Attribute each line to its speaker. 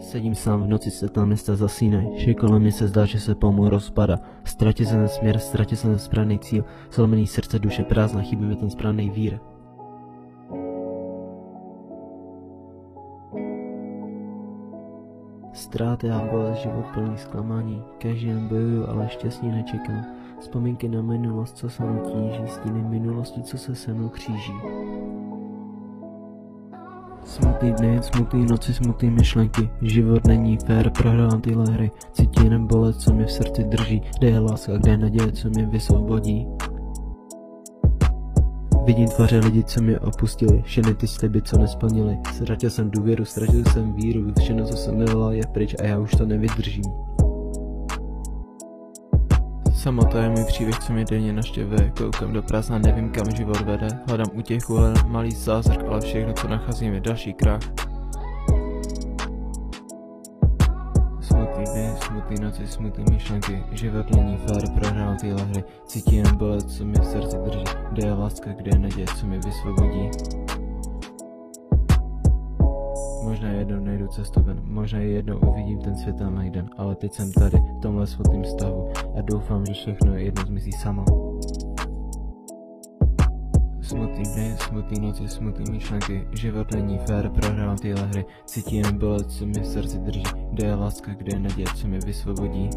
Speaker 1: Sedím sám v noci, světla města zasínají, vše kolem mě se zdá, že se pomalu rozpadá. Ztratil jsem ten směr, ztratil jsem ten správný cíl, zlomený srdce, duše prázdná, chybí mi ten správný vír. Ztráty a bolest, život plný zklamání, každý den bojuju, ale štěstí nečekám. Vzpomínky na minulost, co se mnou tíží, stíny minulosti, co se se mnou kříží. Smutný dny, smutný noci, smutný myšlenky, život není fér, prohrávám tyhle hry, cítím jen bolest, co mě v srdci drží, kde je láska, kde je naděje, co mě vysvobodí. Vidím tváře lidí, co mě opustili, všechny ty sliby, co nesplnili, ztratil jsem důvěru, ztratil jsem víru, všechno, co jsem miloval, je pryč a já už to nevydržím. Samota je můj příběh, co mě denně naštěvuje, koukám do prázdna, nevím kam život vede, hledám útěchu, ale malý zázrak, ale všechno, co nacházím, je další krach. Smutný dny, smutný noci, smutný myšlenky, život není fér, prohrál tyhle hry, cítím jen bolest, co mě v srdci drží, kde je láska, kde je naděje, co mě vysvobodí. Možná jednou najdu cestu ven, možná jednou uvidím ten svět a najden, ale teď jsem tady, v tomhle smutným stavu a doufám, že všechno jednou zmizí samo. Smutný dny, smutný noci, smutný myšlenky, život není fér, prohrávám tyhle hry, cítím jen bolest, co mě v srdci drží, kde je láska, kde je naděje, co mě vysvobodí.